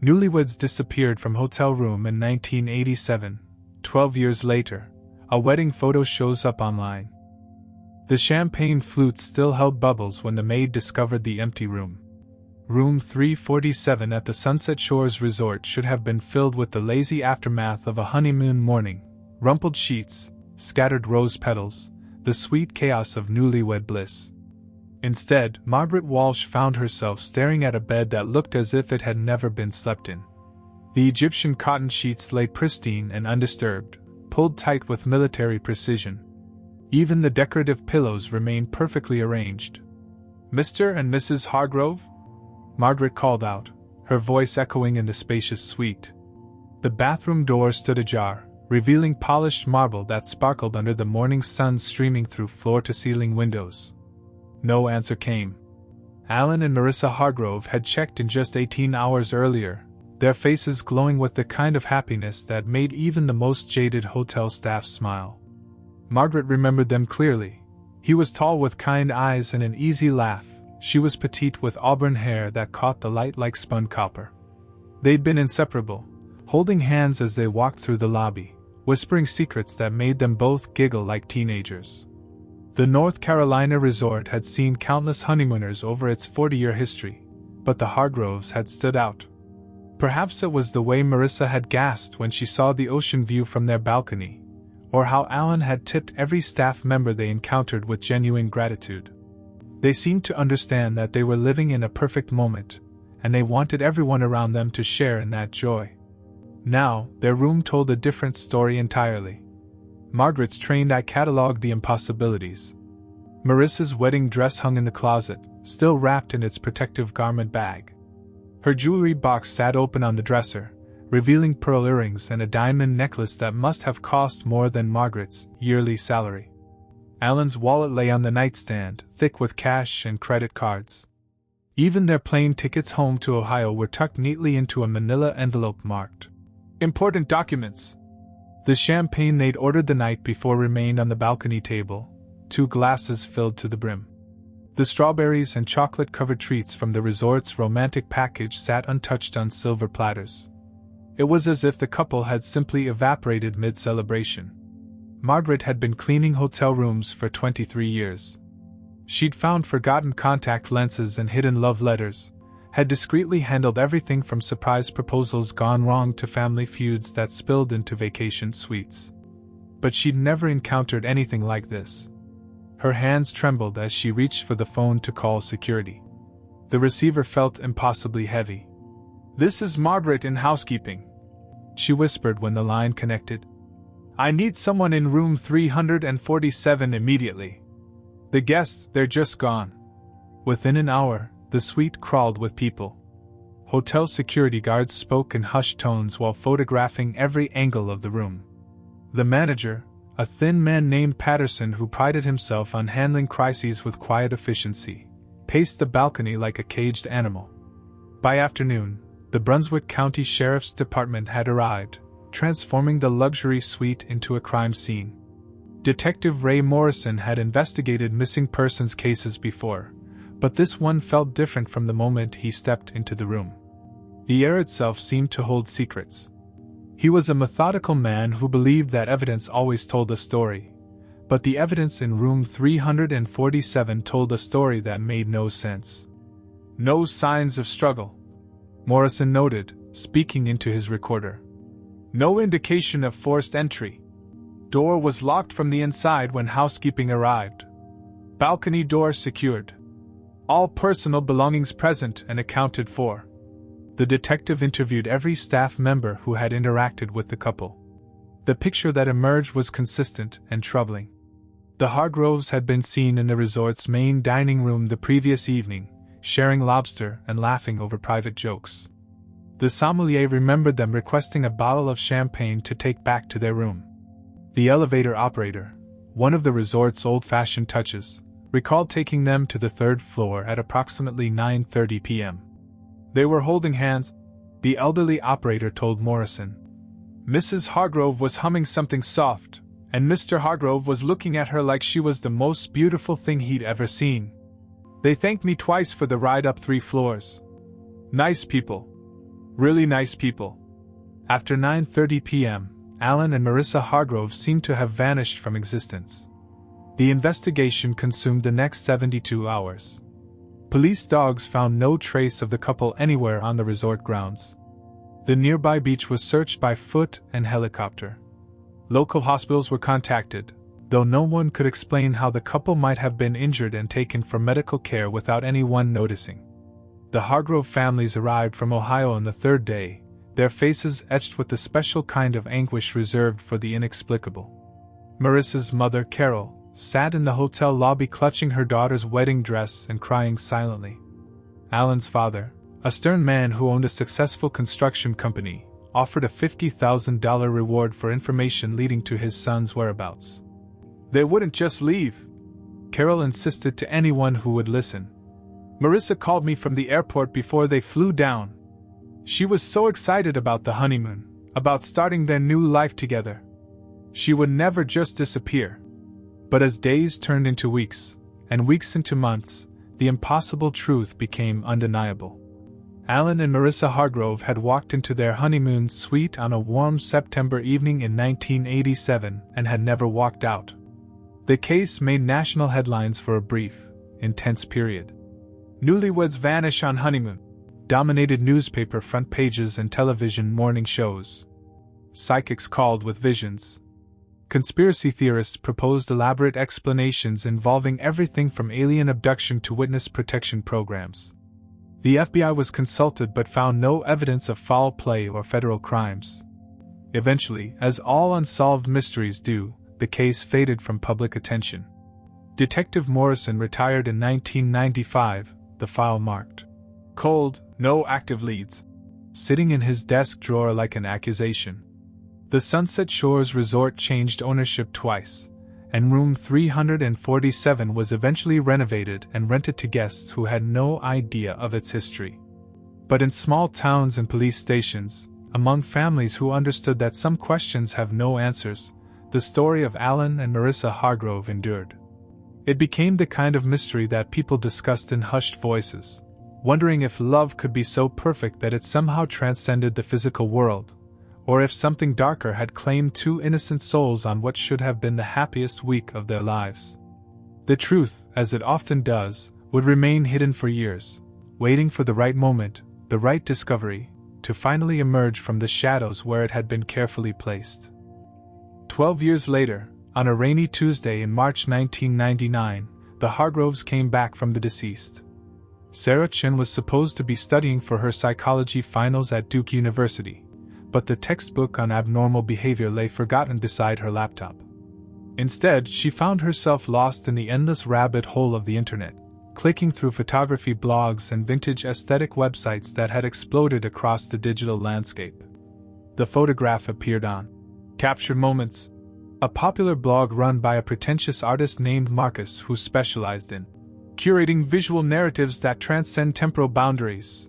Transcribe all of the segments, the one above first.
Newlyweds disappeared from hotel room in 1987. 12 years later, a wedding photo shows up online. The champagne flute still held bubbles when the maid discovered the empty room. Room 347 at the Sunset Shores Resort should have been filled with the lazy aftermath of a honeymoon morning: rumpled sheets, scattered rose petals, the sweet chaos of newlywed bliss. Instead, Margaret Walsh found herself staring at a bed that looked as if it had never been slept in. The Egyptian cotton sheets lay pristine and undisturbed, pulled tight with military precision. Even the decorative pillows remained perfectly arranged. "Mr. and Mrs. Hargrove?" Margaret called out, her voice echoing in the spacious suite. The bathroom door stood ajar, revealing polished marble that sparkled under the morning sun streaming through floor-to-ceiling windows. No answer came. Alan and Marissa Hargrove had checked in just 18 hours earlier, their faces glowing with the kind of happiness that made even the most jaded hotel staff smile. Margaret remembered them clearly. He was tall with kind eyes and an easy laugh. She was petite with auburn hair that caught the light like spun copper. They'd been inseparable, holding hands as they walked through the lobby, whispering secrets that made them both giggle like teenagers. The North Carolina resort had seen countless honeymooners over its 40-year history, but the Hargroves had stood out. Perhaps it was the way Marissa had gasped when she saw the ocean view from their balcony, or how Alan had tipped every staff member they encountered with genuine gratitude. They seemed to understand that they were living in a perfect moment, and they wanted everyone around them to share in that joy. Now, their room told a different story entirely. Margaret's trained eye catalogued the impossibilities. Marissa's wedding dress hung in the closet, still wrapped in its protective garment bag. Her jewelry box sat open on the dresser, revealing pearl earrings and a diamond necklace that must have cost more than Margaret's yearly salary. Alan's wallet lay on the nightstand, thick with cash and credit cards. Even their plane tickets home to Ohio were tucked neatly into a manila envelope marked "Important Documents." The champagne they'd ordered the night before remained on the balcony table, 2 glasses filled to the brim. The strawberries and chocolate-covered treats from the resort's romantic package sat untouched on silver platters. It was as if the couple had simply evaporated mid-celebration. Margaret had been cleaning hotel rooms for 23 years. She'd found forgotten contact lenses and hidden love letters, had discreetly handled everything from surprise proposals gone wrong to family feuds that spilled into vacation suites. But she'd never encountered anything like this. Her hands trembled as she reached for the phone to call security. The receiver felt impossibly heavy. "This is Margaret in housekeeping," she whispered when the line connected. "I need someone in room 347 immediately. The guests, they're just gone." Within an hour, the suite crawled with people. Hotel security guards spoke in hushed tones while photographing every angle of the room. The manager, a thin man named Patterson who prided himself on handling crises with quiet efficiency, paced the balcony like a caged animal. By afternoon, the Brunswick County Sheriff's Department had arrived, transforming the luxury suite into a crime scene. Detective Ray Morrison had investigated missing persons cases before, but this one felt different from the moment he stepped into the room. The air itself seemed to hold secrets. He was a methodical man who believed that evidence always told a story, but the evidence in room 347 told a story that made no sense. "No signs of struggle," Morrison noted, speaking into his recorder. "No indication of forced entry. Door was locked from the inside when housekeeping arrived. Balcony door secured. All personal belongings present and accounted for." The detective interviewed every staff member who had interacted with the couple. The picture that emerged was consistent and troubling. The Hargroves had been seen in the resort's main dining room the previous evening, sharing lobster and laughing over private jokes. The sommelier remembered them requesting a bottle of champagne to take back to their room. The elevator operator, one of the resort's old-fashioned touches, recalled taking them to the 3rd floor at approximately 9:30 p.m. They were holding hands, the elderly operator told Morrison. Mrs. Hargrove was humming something soft, and Mr. Hargrove was looking at her like she was the most beautiful thing he'd ever seen. They thanked me twice for the ride up 3 floors. Nice people. Really nice people. After 9:30 p.m., Alan and Marissa Hargrove seemed to have vanished from existence. The investigation consumed the next 72 hours. Police dogs found no trace of the couple anywhere on the resort grounds. The nearby beach was searched by foot and helicopter. Local hospitals were contacted, though no one could explain how the couple might have been injured and taken for medical care without anyone noticing. The Hargrove families arrived from Ohio on the third day, their faces etched with the special kind of anguish reserved for the inexplicable. Marissa's mother, Carol, sat in the hotel lobby clutching her daughter's wedding dress and crying silently. Alan's father, a stern man who owned a successful construction company, offered a $50,000 reward for information leading to his son's whereabouts. They wouldn't just leave, Carol insisted to anyone who would listen. Marissa called me from the airport before they flew down. She was so excited about the honeymoon, about starting their new life together. She would never just disappear. But as days turned into weeks, and weeks into months, the impossible truth became undeniable. Alan and Marissa Hargrove had walked into their honeymoon suite on a warm September evening in 1987 and had never walked out. The case made national headlines for a brief, intense period. Newlyweds vanish on honeymoon dominated newspaper front pages and television morning shows. Psychics called with visions. Conspiracy theorists proposed elaborate explanations involving everything from alien abduction to witness protection programs. The FBI was consulted but found no evidence of foul play or federal crimes. Eventually, as all unsolved mysteries do, the case faded from public attention. Detective Morrison retired in 1995, the file marked cold, no active leads, sitting in his desk drawer like an accusation. The Sunset Shores Resort changed ownership twice, and room 347 was eventually renovated and rented to guests who had no idea of its history. But in small towns and police stations, among families who understood that some questions have no answers, the story of Alan and Marissa Hargrove endured. It became the kind of mystery that people discussed in hushed voices, wondering if love could be so perfect that it somehow transcended the physical world, or if something darker had claimed two innocent souls on what should have been the happiest week of their lives. The truth, as it often does, would remain hidden for years, waiting for the right moment, the right discovery, to finally emerge from the shadows where it had been carefully placed. 12 years later, on a rainy Tuesday in March 1999, the Hargroves came back from the deceased. Sarah Chen was supposed to be studying for her psychology finals at Duke University, but the textbook on abnormal behavior lay forgotten beside her laptop. Instead, she found herself lost in the endless rabbit hole of the internet, clicking through photography blogs and vintage aesthetic websites that had exploded across the digital landscape. The photograph appeared on Captured Moments, a popular blog run by a pretentious artist named Marcus who specialized in curating visual narratives that transcend temporal boundaries.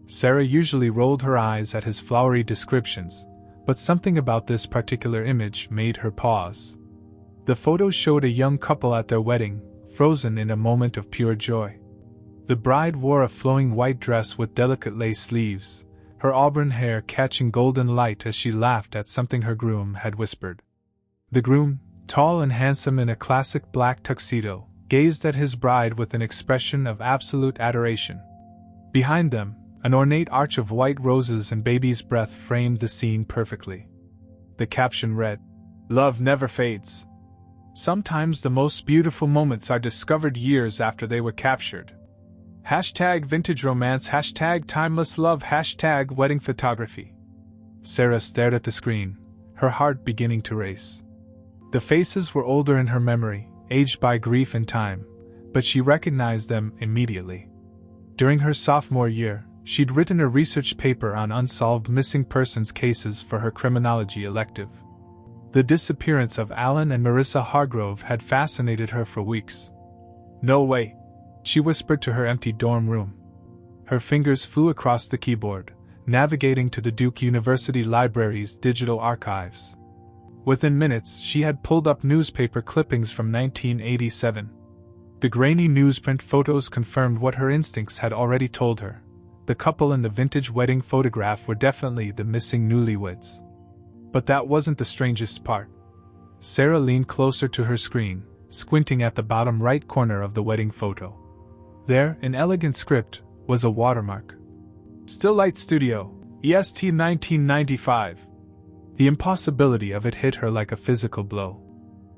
Sarah usually rolled her eyes at his flowery descriptions, but something about this particular image made her pause. The photo showed a young couple at their wedding, frozen in a moment of pure joy. The bride wore a flowing white dress with delicate lace sleeves, her auburn hair catching golden light as she laughed at something her groom had whispered. The groom, tall and handsome in a classic black tuxedo, gazed at his bride with an expression of absolute adoration. Behind them, an ornate arch of white roses and baby's breath framed the scene perfectly. The caption read, "Love never fades. Sometimes the most beautiful moments are discovered years after they were captured. #vintage romance, #timeless love, #wedding photography." Sarah stared at the screen, her heart beginning to race. The faces were older in her memory, aged by grief and time, but she recognized them immediately. During her sophomore year, she'd written a research paper on unsolved missing persons cases for her criminology elective. The disappearance of Alan and Marissa Hargrove had fascinated her for weeks. "No way," she whispered to her empty dorm room. Her fingers flew across the keyboard, navigating to the Duke University Library's digital archives. Within minutes, she had pulled up newspaper clippings from 1987. The grainy newsprint photos confirmed what her instincts had already told her. the couple in the vintage wedding photograph were definitely the missing newlyweds. But that wasn't the strangest part. Sarah leaned closer to her screen, squinting at the bottom right corner of the wedding photo. There, in elegant script, was a watermark. Still Light Studio, EST 1995. The impossibility of it hit her like a physical blow.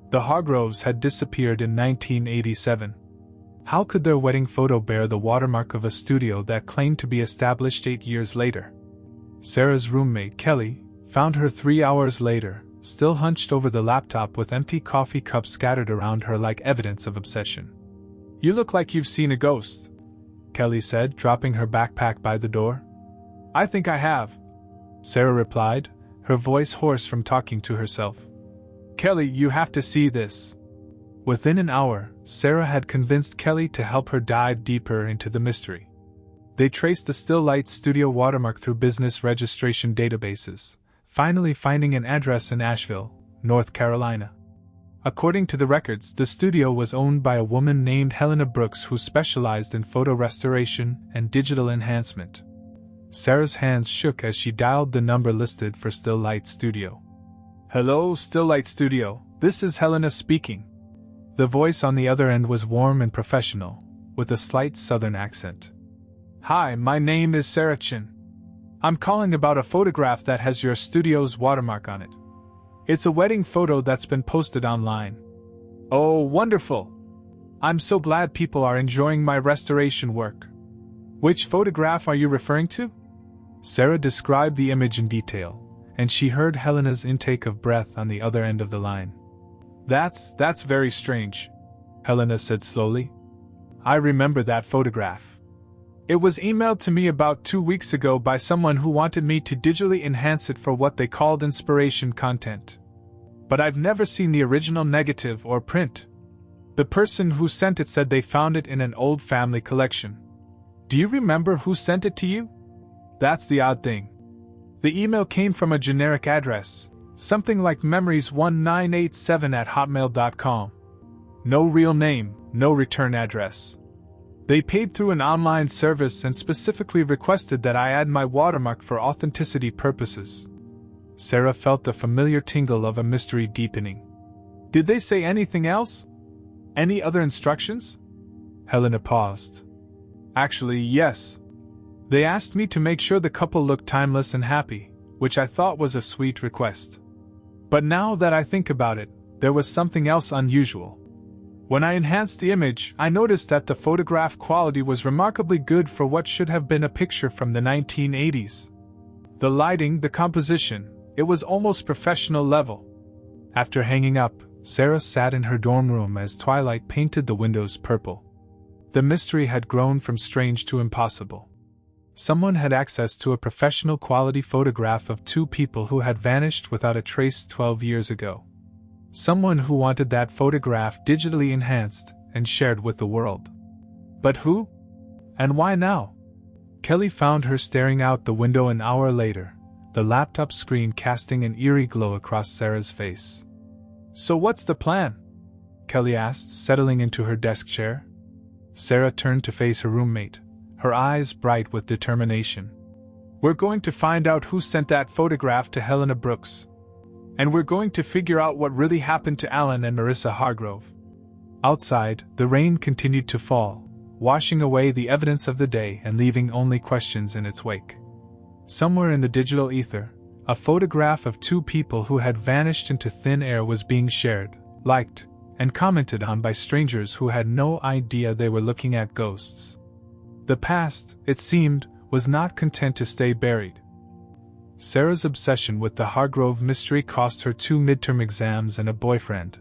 The Hargroves had disappeared in 1987. How could their wedding photo bear the watermark of a studio that claimed to be established 8 years later? Sarah's roommate, Kelly, found her 3 hours later, still hunched over the laptop with empty coffee cups scattered around her like evidence of obsession. "You look like you've seen a ghost," Kelly said, dropping her backpack by the door. "I think I have," Sarah replied, her voice hoarse from talking to herself. "Kelly, you have to see this." Within an hour, Sarah had convinced Kelly to help her dive deeper into the mystery. They traced the Still Light Studio watermark through business registration databases, finally finding an address in Asheville, North Carolina. According to the records, the studio was owned by a woman named Helena Brooks who specialized in photo restoration and digital enhancement. Sarah's hands shook as she dialed the number listed for Still Light Studio. "Hello, Still Light Studio, this is Helena speaking." The voice on the other end was warm and professional, with a slight southern accent. "Hi, my name is Sarah Chin. I'm calling about a photograph that has your studio's watermark on it. It's a wedding photo that's been posted online." "Oh, wonderful! I'm so glad people are enjoying my restoration work." "Which photograph are you referring to?" Sarah described the image in detail, and she heard Helena's intake of breath on the other end of the line. That's very strange," Helena said slowly. "I remember that photograph. It was emailed to me about 2 weeks ago by someone who wanted me to digitally enhance it for what they called inspiration content. But I've never seen the original negative or print. The person who sent it said they found it in an old family collection. Do you remember who sent it to you?" "That's the odd thing. The email came from a generic address, something like memories1987@hotmail.com. No real name, no return address. They paid through an online service and specifically requested that I add my watermark for authenticity purposes." Sarah felt the familiar tingle of a mystery deepening. "Did they say anything else? Any other instructions?" Helena paused. "Actually, yes. They asked me to make sure the couple looked timeless and happy, which I thought was a sweet request. But now that I think about it, there was something else unusual. When I enhanced the image, I noticed that the photograph quality was remarkably good for what should have been a picture from the 1980s. The lighting, the composition, it was almost professional level." After hanging up, Sarah sat in her dorm room as twilight painted the windows purple. The mystery had grown from strange to impossible. Someone had access to a professional quality photograph of two people who had vanished without a trace 12 years ago. Someone who wanted that photograph digitally enhanced and shared with the world. But who? And why now? Kelly found her staring out the window an hour later, the laptop screen casting an eerie glow across Sarah's face. "So what's the plan?" Kelly asked, settling into her desk chair. Sarah turned to face her roommate, her eyes bright with determination. "We're going to find out who sent that photograph to Helena Brooks. And we're going to figure out what really happened to Alan and Marissa Hargrove." Outside, the rain continued to fall, washing away the evidence of the day and leaving only questions in its wake. Somewhere in the digital ether, a photograph of two people who had vanished into thin air was being shared, liked, and commented on by strangers who had no idea they were looking at ghosts. The past, it seemed, was not content to stay buried. Sarah's obsession with the Hargrove mystery cost her 2 midterm exams and a boyfriend,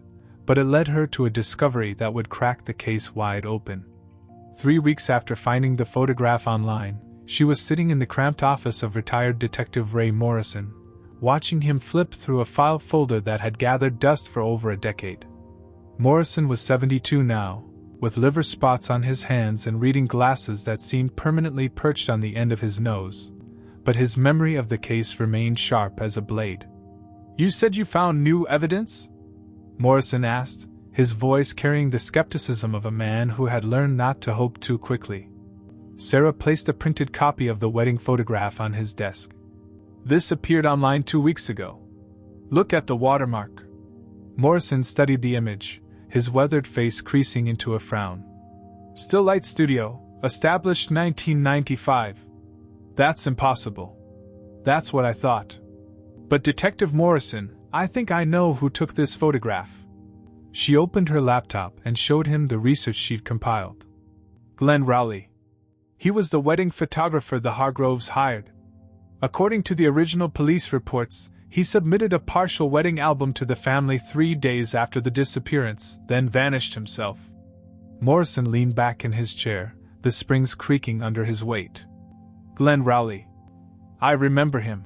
but it led her to a discovery that would crack the case wide open. 3 weeks after finding the photograph online, she was sitting in the cramped office of retired Detective Ray Morrison, watching him flip through a file folder that had gathered dust for over a decade. Morrison was 72 now, with liver spots on his hands and reading glasses that seemed permanently perched on the end of his nose, but his memory of the case remained sharp as a blade. "You said you found new evidence?" Morrison asked, his voice carrying the skepticism of a man who had learned not to hope too quickly. Sarah placed a printed copy of the wedding photograph on his desk. "This appeared online 2 weeks ago. Look at the watermark." Morrison studied the image, his weathered face creasing into a frown. "Still Light Studio, established 1995. That's impossible." "That's what I thought. But Detective Morrison, I think I know who took this photograph." She opened her laptop and showed him the research she'd compiled. "Glenn Rowley. He was the wedding photographer the Hargroves hired. According to the original police reports, he submitted a partial wedding album to the family 3 days after the disappearance, then vanished himself." Morrison leaned back in his chair, the springs creaking under his weight. "Glenn Rowley. I remember him.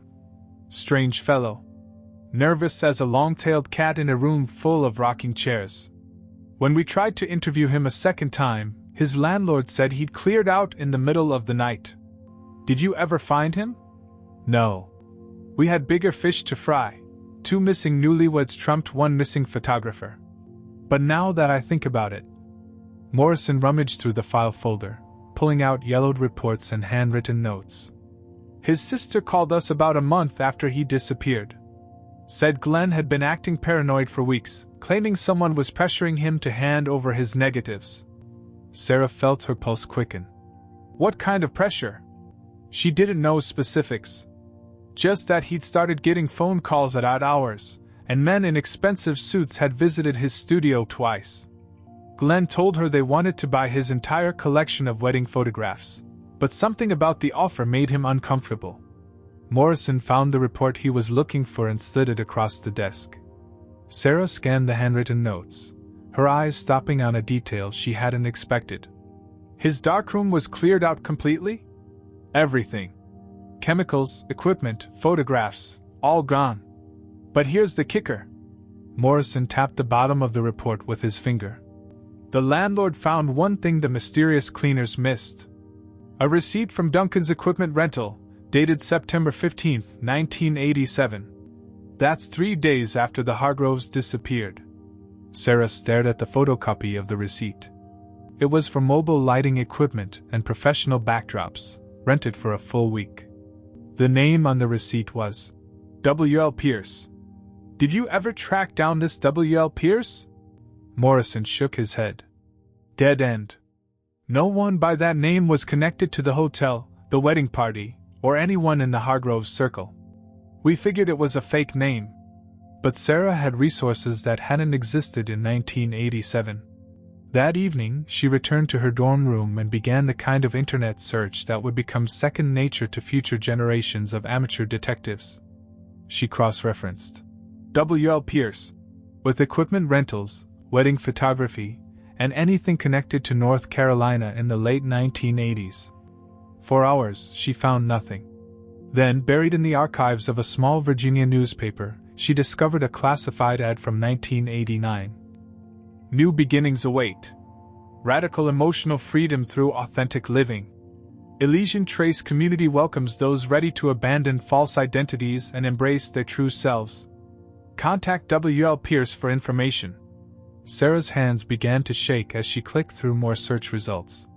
Strange fellow. Nervous as a long-tailed cat in a room full of rocking chairs. When we tried to interview him a second time, his landlord said he'd cleared out in the middle of the night. Did you ever find him?" "No. We had bigger fish to fry. 2 missing newlyweds trumped 1 missing photographer. But now that I think about it..." Morrison rummaged through the file folder, pulling out yellowed reports and handwritten notes. "His sister called us about a month after he disappeared. Said Glenn had been acting paranoid for weeks, claiming someone was pressuring him to hand over his negatives." Sarah felt her pulse quicken. "What kind of pressure?" She didn't know specifics. Just that he'd started getting phone calls at odd hours, and men in expensive suits had visited his studio twice. Glenn told her they wanted to buy his entire collection of wedding photographs, but something about the offer made him uncomfortable. Morrison found the report he was looking for and slid it across the desk. Sarah scanned the handwritten notes, her eyes stopping on a detail she hadn't expected. "His darkroom was cleared out completely? Everything. Chemicals, equipment, photographs, all gone. But here's the kicker." Morrison tapped the bottom of the report with his finger. "The landlord found one thing the mysterious cleaners missed. A receipt from Duncan's equipment rental, dated September 15, 1987. That's 3 days after the Hargroves disappeared." Sarah stared at the photocopy of the receipt. It was for mobile lighting equipment and professional backdrops, rented for a full week. The name on the receipt was W.L. Pierce. "Did you ever track down this W.L. Pierce?" Morrison shook his head. "Dead end. No one by that name was connected to the hotel, the wedding party, or anyone in the Hargroves circle. We figured it was a fake name." But Sarah had resources that hadn't existed in 1987. That evening, she returned to her dorm room and began the kind of internet search that would become second nature to future generations of amateur detectives. She cross-referenced W.L. Pierce with equipment rentals, wedding photography, and anything connected to North Carolina in the late 1980s. For hours, she found nothing. Then, buried in the archives of a small Virginia newspaper, she discovered a classified ad from 1989. "New beginnings await. Radical emotional freedom through authentic living. Elysian Trace Community welcomes those ready to abandon false identities and embrace their true selves. Contact W.L. Pierce for information." Sarah's hands began to shake as she clicked through more search results.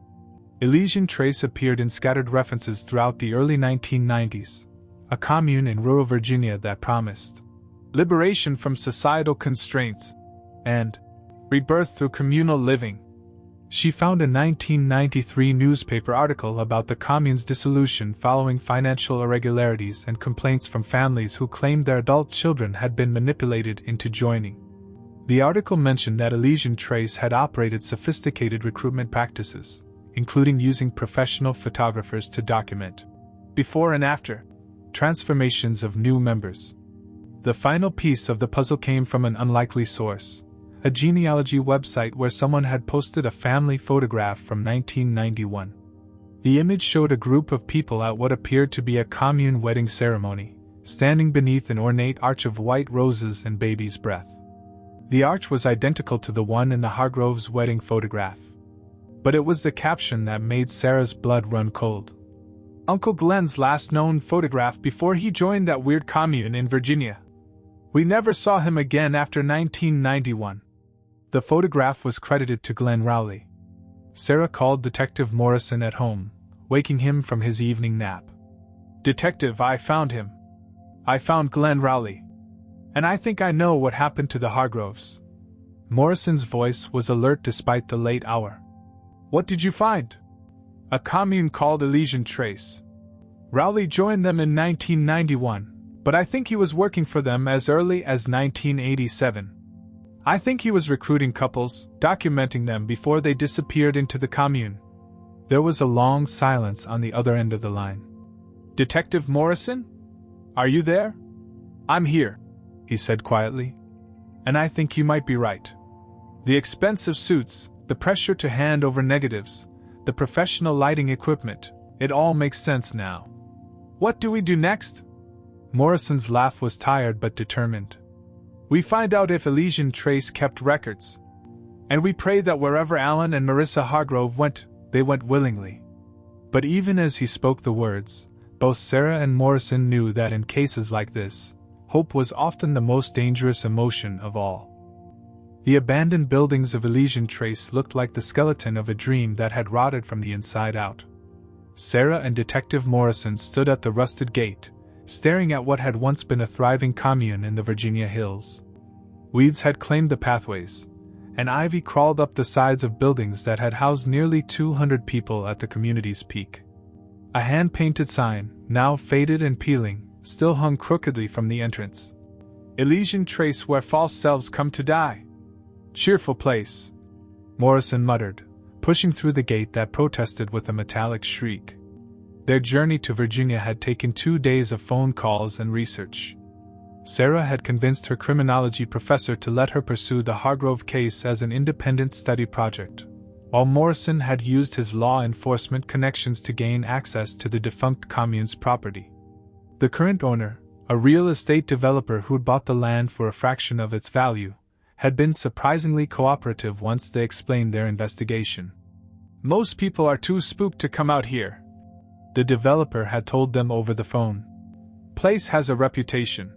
Elysian Trace appeared in scattered references throughout the early 1990s, a commune in rural Virginia that promised liberation from societal constraints and rebirth through communal living. She found a 1993 newspaper article about the commune's dissolution following financial irregularities and complaints from families who claimed their adult children had been manipulated into joining. The article mentioned that Elysian Trace had operated sophisticated recruitment practices, including using professional photographers to document before and after transformations of new members. The final piece of the puzzle came from an unlikely source, a genealogy website where someone had posted a family photograph from 1991. The image showed a group of people at what appeared to be a commune wedding ceremony, standing beneath an ornate arch of white roses and baby's breath. The arch was identical to the one in the Hargroves' wedding photograph. But it was the caption that made Sarah's blood run cold. "Uncle Glenn's last known photograph before he joined that weird commune in Virginia. We never saw him again after 1991. The photograph was credited to Glenn Rowley. Sarah called Detective Morrison at home, waking him from his evening nap. "Detective, I found him. I found Glenn Rowley. And I think I know what happened to the Hargroves." Morrison's voice was alert despite the late hour. "What did you find?" "A commune called Elysian Trace. Rowley joined them in 1991, but I think he was working for them as early as 1987. I think he was recruiting couples, documenting them before they disappeared into the commune." There was a long silence on the other end of the line. "Detective Morrison? Are you there?" "I'm here," he said quietly. "And I think you might be right. The expensive suits, the pressure to hand over negatives, the professional lighting equipment, it all makes sense now. What do we do next?" Morrison's laugh was tired but determined. "We find out if Elysian Trace kept records. And we pray that wherever Alan and Marissa Hargrove went, they went willingly." But even as he spoke the words, both Sarah and Morrison knew that in cases like this, hope was often the most dangerous emotion of all. The abandoned buildings of Elysian Trace looked like the skeleton of a dream that had rotted from the inside out. Sarah and Detective Morrison stood at the rusted gate, staring at what had once been a thriving commune in the Virginia hills. Weeds had claimed the pathways, and ivy crawled up the sides of buildings that had housed nearly 200 people at the community's peak. A hand-painted sign, now faded and peeling, still hung crookedly from the entrance. "Elysian Trace, where false selves come to die." "Cheerful place," Morrison muttered, pushing through the gate that protested with a metallic shriek. Their journey to Virginia had taken 2 days of phone calls and research. Sarah had convinced her criminology professor to let her pursue the Hargrove case as an independent study project, while Morrison had used his law enforcement connections to gain access to the defunct commune's property. The current owner, a real estate developer who'd bought the land for a fraction of its value, had been surprisingly cooperative once they explained their investigation. "Most people are too spooked to come out here," the developer had told them over the phone. "Place has a reputation.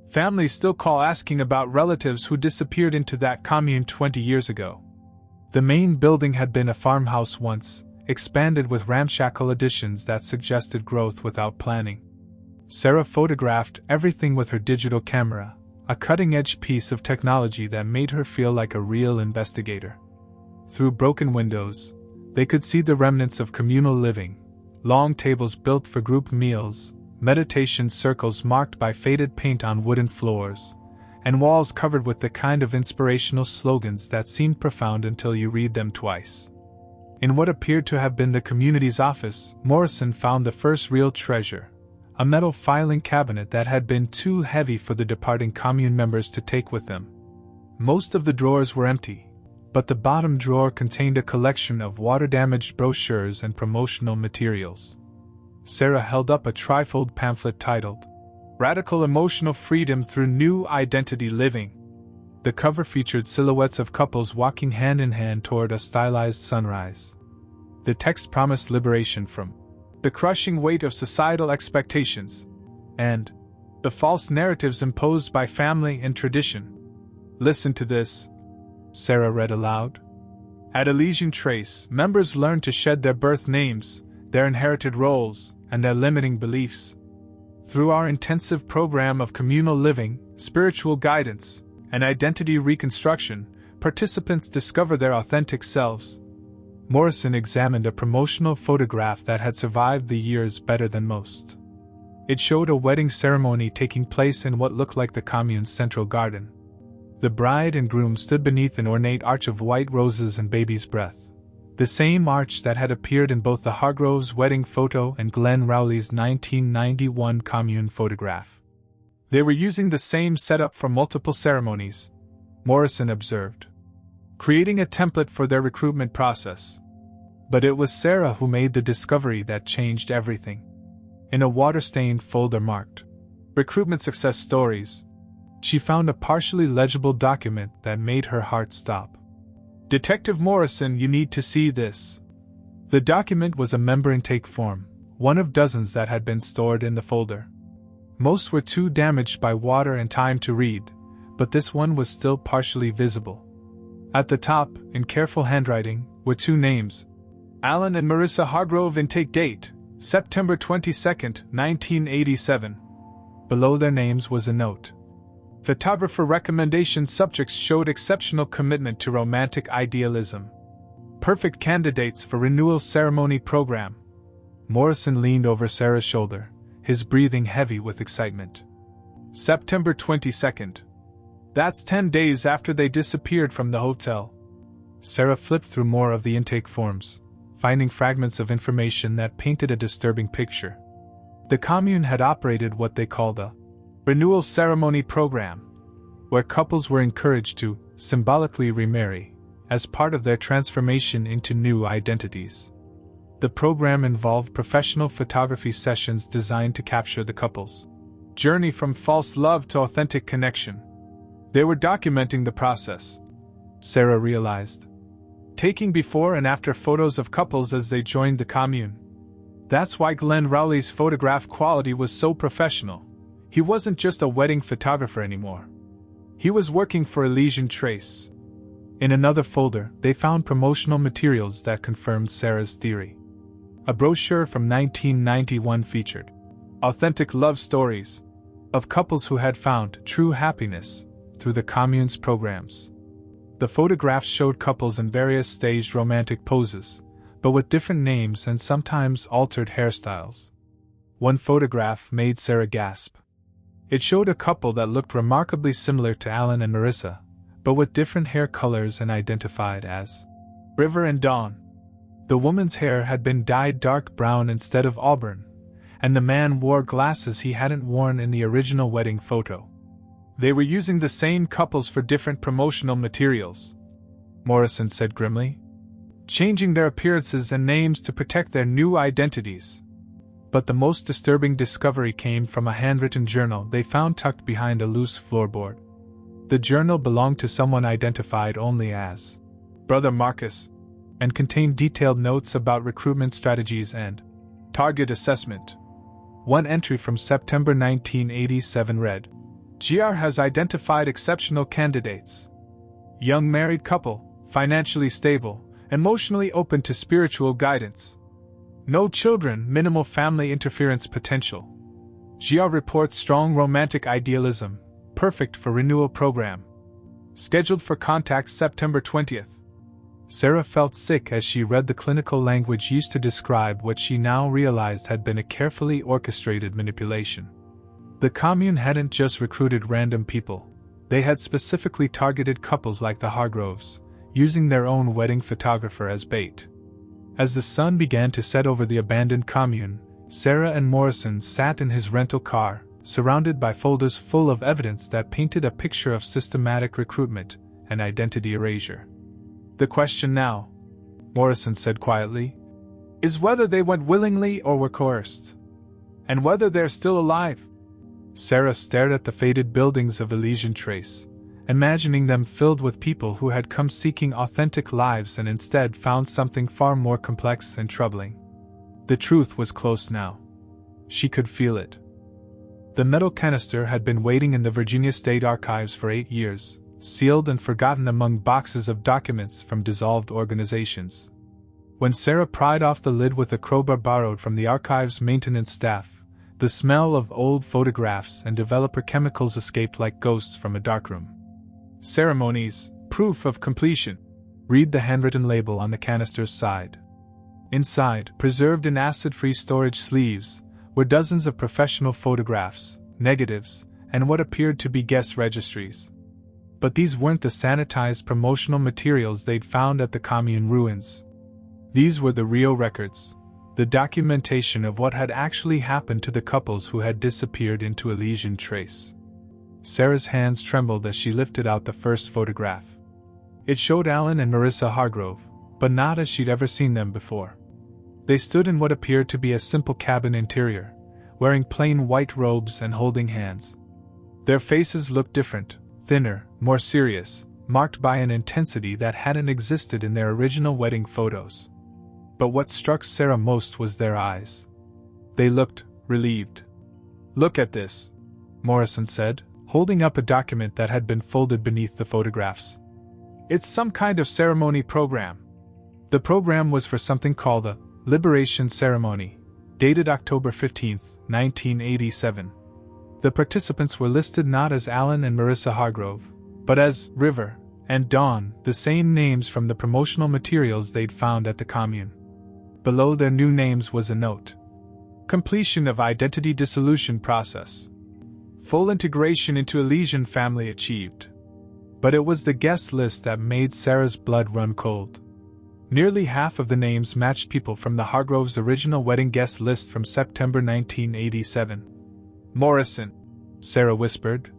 Families still call asking about relatives who disappeared into that commune 20 years ago." The main building had been a farmhouse once, expanded with ramshackle additions that suggested growth without planning. Sarah photographed everything with her digital camera, a cutting-edge piece of technology that made her feel like a real investigator. Through broken windows, they could see the remnants of communal living, long tables built for group meals, meditation circles marked by faded paint on wooden floors, and walls covered with the kind of inspirational slogans that seem profound until you read them twice. In what appeared to have been the community's office, Morrison found the first real treasure, a metal filing cabinet that had been too heavy for the departing commune members to take with them. Most of the drawers were empty, but the bottom drawer contained a collection of water-damaged brochures and promotional materials. Sarah held up a trifold pamphlet titled, "Radical Emotional Freedom Through New Identity Living." The cover featured silhouettes of couples walking hand in hand toward a stylized sunrise. The text promised liberation from the crushing weight of societal expectations and the false narratives imposed by family and tradition. "Listen to this," Sarah read aloud. "At Elysian Trace, members learn to shed their birth names, their inherited roles, and their limiting beliefs. Through our intensive program of communal living, spiritual guidance, and identity reconstruction, participants discover their authentic selves." Morrison examined a promotional photograph that had survived the years better than most. It showed a wedding ceremony taking place in what looked like the commune's central garden. The bride and groom stood beneath an ornate arch of white roses and baby's breath, the same arch that had appeared in both the Hargroves' wedding photo and Glenn Rowley's 1991 commune photograph. They were using the same setup for multiple ceremonies, Morrison observed, creating a template for their recruitment process. But it was Sarah who made the discovery that changed everything. In a water-stained folder marked "Recruitment Success Stories," she found a partially legible document that made her heart stop. "Detective Morrison, you need to see this." The document was a member intake form, one of dozens that had been stored in the folder. Most were too damaged by water and time to read, but this one was still partially visible. At the top, in careful handwriting, were 2 names: Alan and Marissa Hargrove intake date, September 22, 1987. Below their names was a note. Photographer recommendation: subjects showed exceptional commitment to romantic idealism. Perfect candidates for renewal ceremony program. Morrison leaned over Sarah's shoulder, his breathing heavy with excitement. September 22nd. That's 10 days after they disappeared from the hotel. Sarah flipped through more of the intake forms, finding fragments of information that painted a disturbing picture. The commune had operated what they called a renewal ceremony program, where couples were encouraged to symbolically remarry as part of their transformation into new identities. The program involved professional photography sessions designed to capture the couple's journey from false love to authentic connection. They were documenting the process, Sarah realized, taking before and after photos of couples as they joined the commune. That's why Glenn Rowley's photograph quality was so professional. He wasn't just a wedding photographer anymore. He was working for Elysian Trace. In another folder, they found promotional materials that confirmed Sarah's theory. A brochure from 1991 featured authentic love stories of couples who had found true happiness through the commune's programs. The photographs showed couples in various staged romantic poses, but with different names and sometimes altered hairstyles. One photograph made Sarah gasp. It showed a couple that looked remarkably similar to Alan and Marissa, but with different hair colors and identified as River and Dawn. The woman's hair had been dyed dark brown instead of auburn, and the man wore glasses he hadn't worn in the original wedding photo. They were using the same couples for different promotional materials, Morrison said grimly, changing their appearances and names to protect their new identities. But the most disturbing discovery came from a handwritten journal they found tucked behind a loose floorboard. The journal belonged to someone identified only as Brother Marcus, and contained detailed notes about recruitment strategies and target assessment. One entry from September 1987 read, "GR has identified exceptional candidates. Young married couple, financially stable, emotionally open to spiritual guidance. No children, minimal family interference potential. GR reports strong romantic idealism, perfect for renewal program. Scheduled for contact September 20th. Sarah felt sick as she read the clinical language used to describe what she now realized had been a carefully orchestrated manipulation. The commune hadn't just recruited random people, they had specifically targeted couples like the Hargroves, using their own wedding photographer as bait. As the sun began to set over the abandoned commune, Sarah and Morrison sat in his rental car, surrounded by folders full of evidence that painted a picture of systematic recruitment and identity erasure. "The question now," Morrison said quietly, "is whether they went willingly or were coerced. And whether they're still alive." Sarah stared at the faded buildings of Elysian Trace, imagining them filled with people who had come seeking authentic lives and instead found something far more complex and troubling. The truth was close now. She could feel it. The metal canister had been waiting in the Virginia State Archives for 8 years, sealed and forgotten among boxes of documents from dissolved organizations. When Sarah pried off the lid with a crowbar borrowed from the archive's maintenance staff, the smell of old photographs and developer chemicals escaped like ghosts from a darkroom. "Ceremonies, proof of completion." Read the handwritten label on the canister's side. Inside, preserved in acid-free storage sleeves, were dozens of professional photographs, negatives, and what appeared to be guest registries. But these weren't the sanitized promotional materials they'd found at the commune ruins. These were the real records, the documentation of what had actually happened to the couples who had disappeared into Elysian Trace. Sarah's hands trembled as she lifted out the first photograph. It showed Alan and Marissa Hargrove, but not as she'd ever seen them before. They stood in what appeared to be a simple cabin interior, wearing plain white robes and holding hands. Their faces looked different, thinner, more serious, marked by an intensity that hadn't existed in their original wedding photos. But what struck Sarah most was their eyes. They looked relieved. "Look at this," Morrison said, holding up a document that had been folded beneath the photographs. "It's some kind of ceremony program. The program was for something called a Liberation Ceremony, dated October 15, 1987. The participants were listed not as Alan and Marissa Hargrove, but as River and Dawn, the same names from the promotional materials they'd found at the commune. Below their new names was a note. Completion of identity dissolution process. Full integration into Elysian family achieved. But it was the guest list that made Sarah's blood run cold. Nearly half of the names matched people from the Hargroves' original wedding guest list from September 1987. "Morrison," Sarah whispered.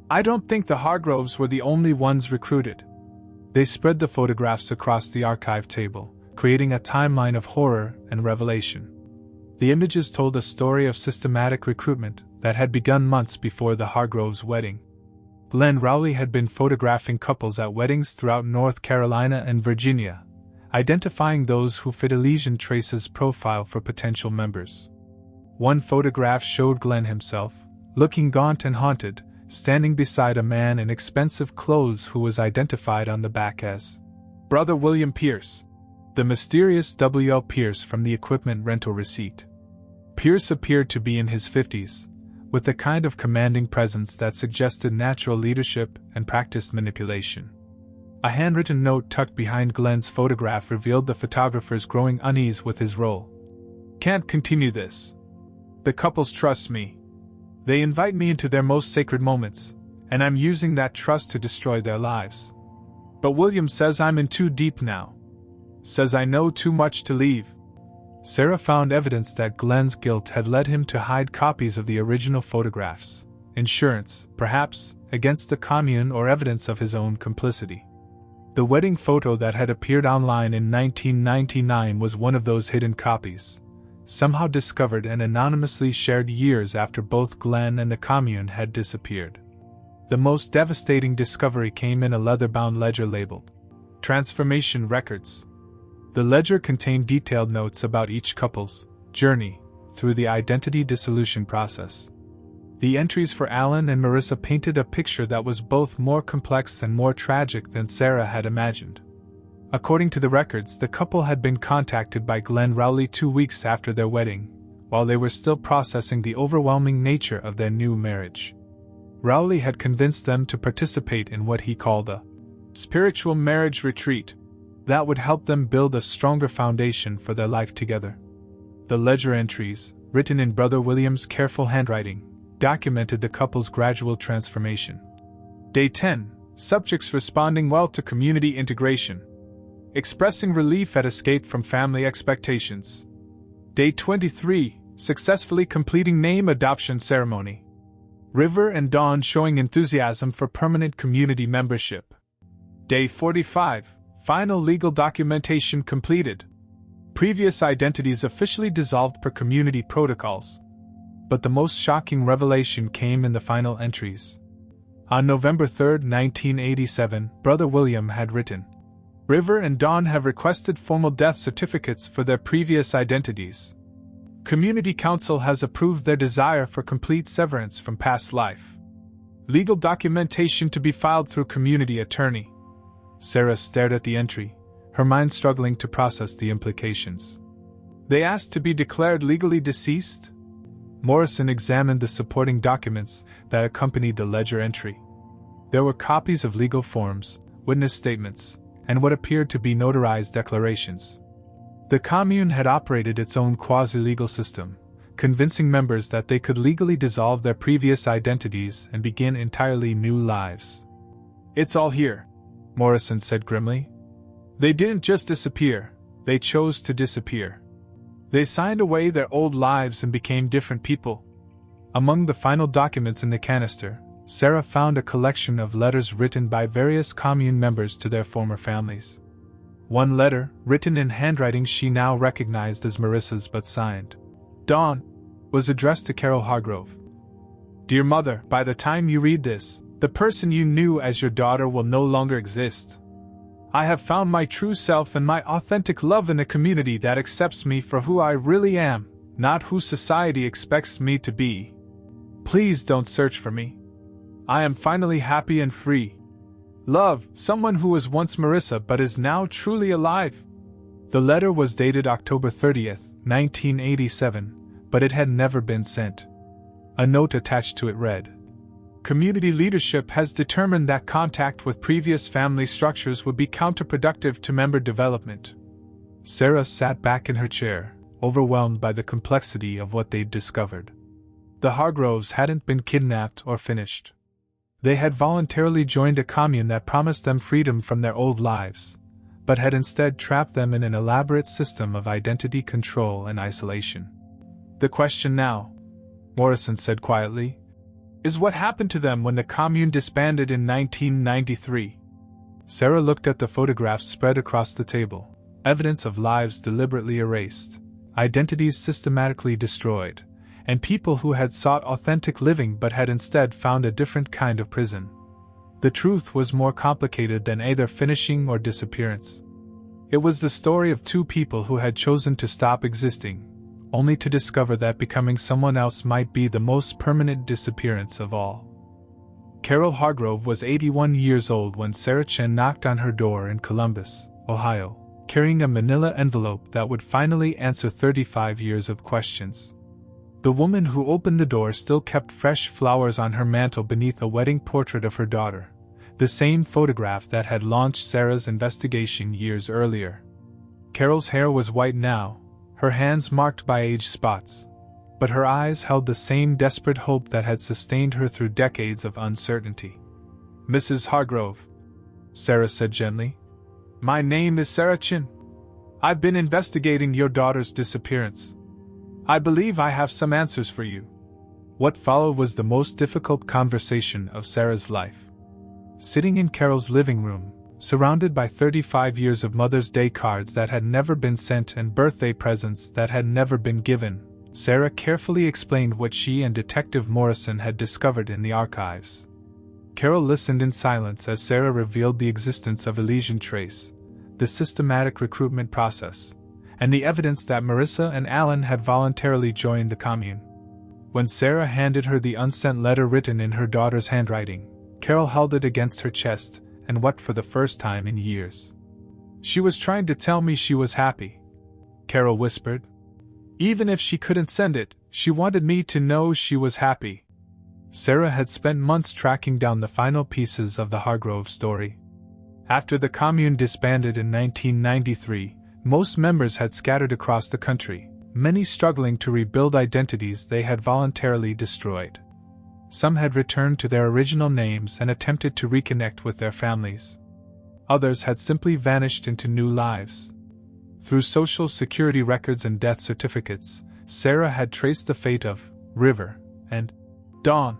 "I don't think the Hargroves were the only ones recruited." They spread the photographs across the archive table, creating a timeline of horror and revelation. The images told a story of systematic recruitment that had begun months before the Hargroves' wedding. Glenn Rowley had been photographing couples at weddings throughout North Carolina and Virginia, identifying those who fit Elysian Trace's profile for potential members. One photograph showed Glenn himself, looking gaunt and haunted, standing beside a man in expensive clothes who was identified on the back as Brother William Pierce, the mysterious W.L. Pierce from the equipment rental receipt. Pierce appeared to be in his 50s, with the kind of commanding presence that suggested natural leadership and practiced manipulation. A handwritten note tucked behind Glenn's photograph revealed the photographer's growing unease with his role. "Can't continue this. The couples trust me. They invite me into their most sacred moments, and I'm using that trust to destroy their lives. But William says I'm in too deep now. Says I know too much to leave." Sarah found evidence that Glenn's guilt had led him to hide copies of the original photographs, insurance, perhaps, against the commune, or evidence of his own complicity. The wedding photo that had appeared online in 1999 was one of those hidden copies, somehow discovered and anonymously shared years after both Glenn and the commune had disappeared. The most devastating discovery came in a leather-bound ledger labeled Transformation Records. The ledger contained detailed notes about each couple's journey through the identity dissolution process. The entries for Alan and Marissa painted a picture that was both more complex and more tragic than Sarah had imagined. According to the records, the couple had been contacted by Glenn Rowley 2 weeks after their wedding, while they were still processing the overwhelming nature of their new marriage. Rowley had convinced them to participate in what he called a spiritual marriage retreat that would help them build a stronger foundation for their life together. The ledger entries, written in Brother William's careful handwriting, documented the couple's gradual transformation. Day 10, subjects responding well to community integration. Expressing relief at escape from family expectations. Day 23, successfully completing name adoption ceremony. River and Dawn showing enthusiasm for permanent community membership. Day 45, final legal documentation completed. Previous identities officially dissolved per community protocols. But the most shocking revelation came in the final entries. On November 3, 1987, Brother William had written, "River and Dawn have requested formal death certificates for their previous identities. Community Council has approved their desire for complete severance from past life. Legal documentation to be filed through community attorney." Sarah stared at the entry, her mind struggling to process the implications. They asked to be declared legally deceased? Morrison examined the supporting documents that accompanied the ledger entry. There were copies of legal forms, witness statements, and what appeared to be notarized declarations. The commune had operated its own quasi-legal system, convincing members that they could legally dissolve their previous identities and begin entirely new lives. "It's all here," Morrison said grimly. "They didn't just disappear, they chose to disappear. They signed away their old lives and became different people." Among the final documents in the canister, Sarah found a collection of letters written by various commune members to their former families. One letter, written in handwriting she now recognized as Marissa's but signed Dawn, was addressed to Carol Hargrove. "Dear Mother, by the time you read this, the person you knew as your daughter will no longer exist. I have found my true self and my authentic love in a community that accepts me for who I really am, not who society expects me to be. Please don't search for me. I am finally happy and free. Love, someone who was once Marissa but is now truly alive." The letter was dated October 30th, 1987, but it had never been sent. A note attached to it read, "Community leadership has determined that contact with previous family structures would be counterproductive to member development." Sarah sat back in her chair, overwhelmed by the complexity of what they'd discovered. The Hargroves hadn't been kidnapped or finished. They had voluntarily joined a commune that promised them freedom from their old lives, but had instead trapped them in an elaborate system of identity control and isolation. "The question now," Morrison said quietly, "is what happened to them when the commune disbanded in 1993. Sarah looked at the photographs spread across the table, evidence of lives deliberately erased, identities systematically destroyed, and people who had sought authentic living but had instead found a different kind of prison. The truth was more complicated than either finishing or disappearance. It was the story of two people who had chosen to stop existing, only to discover that becoming someone else might be the most permanent disappearance of all. Carol Hargrove was 81 years old when Sarah Chen knocked on her door in Columbus, Ohio, carrying a manila envelope that would finally answer 35 years of questions. The woman who opened the door still kept fresh flowers on her mantel beneath a wedding portrait of her daughter, the same photograph that had launched Sarah's investigation years earlier. Carol's hair was white now, her hands marked by age spots, but her eyes held the same desperate hope that had sustained her through decades of uncertainty. "Mrs. Hargrove," Sarah said gently, "my name is Sarah Chen. I've been investigating your daughter's disappearance. I believe I have some answers for you." What followed was the most difficult conversation of Sarah's life. Sitting in Carol's living room, surrounded by 35 years of Mother's Day cards that had never been sent and birthday presents that had never been given, Sarah carefully explained what she and Detective Morrison had discovered in the archives. Carol listened in silence as Sarah revealed the existence of Elysian Trace, the systematic recruitment process, and the evidence that Marissa and Alan had voluntarily joined the commune. When Sarah handed her the unsent letter written in her daughter's handwriting, Carol held it against her chest and wept for the first time in years. "She was trying to tell me she was happy," Carol whispered. "Even if she couldn't send it, she wanted me to know she was happy." Sarah had spent months tracking down the final pieces of the Hargrove story. After the commune disbanded in 1993, most members had scattered across the country, many struggling to rebuild identities they had voluntarily destroyed. Some had returned to their original names and attempted to reconnect with their families. Others had simply vanished into new lives. Through Social Security records and death certificates, Sarah had traced the fate of River and Dawn.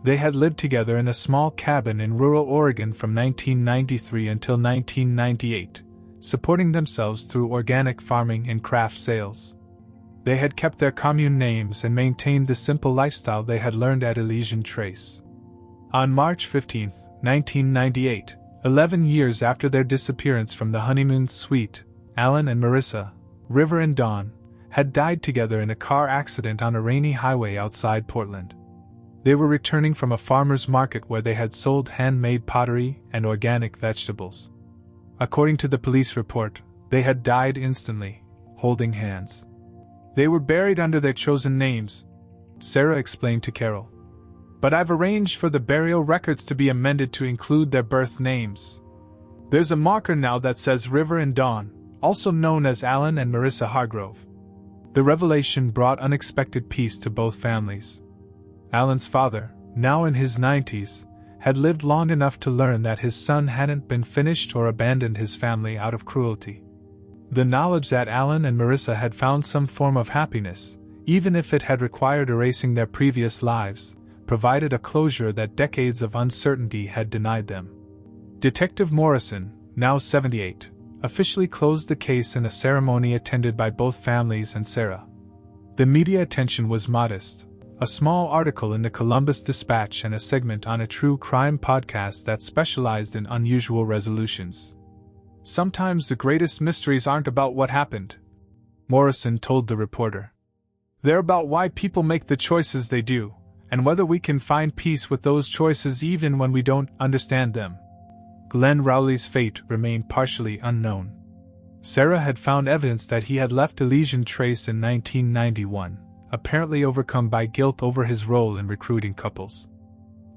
They had lived together in a small cabin in rural Oregon from 1993 until 1998, supporting themselves through organic farming and craft sales. They had kept their commune names and maintained the simple lifestyle they had learned at Elysian Trace. On March 15, 1998, 11 years after their disappearance from the honeymoon suite, Alan and Marissa, River and Dawn, had died together in a car accident on a rainy highway outside Portland. They were returning from a farmer's market where they had sold handmade pottery and organic vegetables. According to the police report, they had died instantly, holding hands. They were buried under their chosen names, Sarah explained to Carol. "But I've arranged for the burial records to be amended to include their birth names. There's a marker now that says River and Dawn, also known as Alan and Marissa Hargrove." The revelation brought unexpected peace to both families. Alan's father, now in his 90s, had lived long enough to learn that his son hadn't been finished or abandoned his family out of cruelty. The knowledge that Alan and Marissa had found some form of happiness, even if it had required erasing their previous lives, provided a closure that decades of uncertainty had denied them. Detective Morrison, now 78, officially closed the case in a ceremony attended by both families and Sarah. The media attention was modest, a small article in the Columbus Dispatch and a segment on a true crime podcast that specialized in unusual resolutions. "Sometimes the greatest mysteries aren't about what happened," Morrison told the reporter. "They're about why people make the choices they do, and whether we can find peace with those choices even when we don't understand them." Glenn Rowley's fate remained partially unknown. Sarah had found evidence that he had left Elysian Trace in 1991, apparently overcome by guilt over his role in recruiting couples.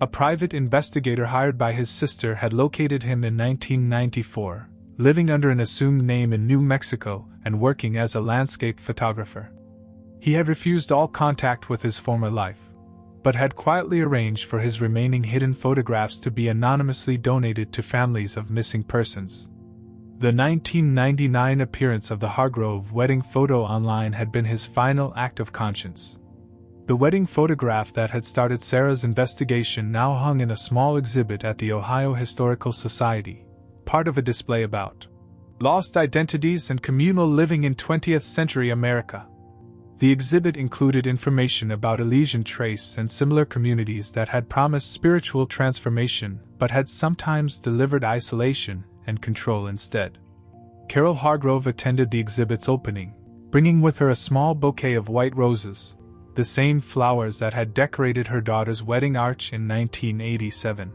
A private investigator hired by his sister had located him in 1994, living under an assumed name in New Mexico and working as a landscape photographer. He had refused all contact with his former life, but had quietly arranged for his remaining hidden photographs to be anonymously donated to families of missing persons. The 1999 appearance of the Hargrove wedding photo online had been his final act of conscience. The wedding photograph that had started Sarah's investigation now hung in a small exhibit at the Ohio Historical Society, part of a display about lost identities and communal living in 20th century America. The exhibit included information about Elysian Trace and similar communities that had promised spiritual transformation but had sometimes delivered isolation and control instead. Carol Hargrove attended the exhibit's opening, bringing with her a small bouquet of white roses, the same flowers that had decorated her daughter's wedding arch in 1987.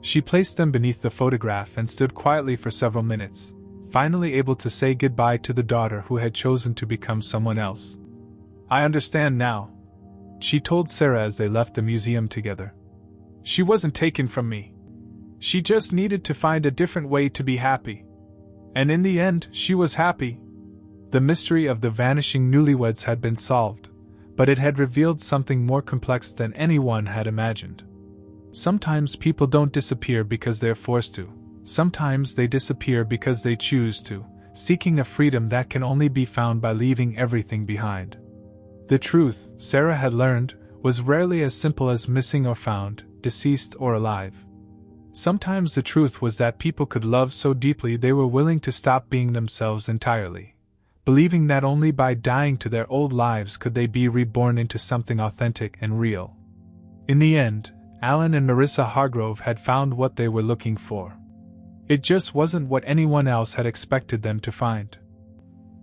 She placed them beneath the photograph and stood quietly for several minutes, finally able to say goodbye to the daughter who had chosen to become someone else. "I understand now," she told Sarah as they left the museum together. "She wasn't taken from me. She just needed to find a different way to be happy. And in the end, she was happy." The mystery of the vanishing newlyweds had been solved, but it had revealed something more complex than anyone had imagined. Sometimes people don't disappear because they're forced to. Sometimes they disappear because they choose to, seeking a freedom that can only be found by leaving everything behind. The truth, Sarah had learned, was rarely as simple as missing or found, deceased or alive. Sometimes the truth was that people could love so deeply they were willing to stop being themselves entirely, believing that only by dying to their old lives could they be reborn into something authentic and real. In the end, Alan and Marissa Hargrove had found what they were looking for. It just wasn't what anyone else had expected them to find.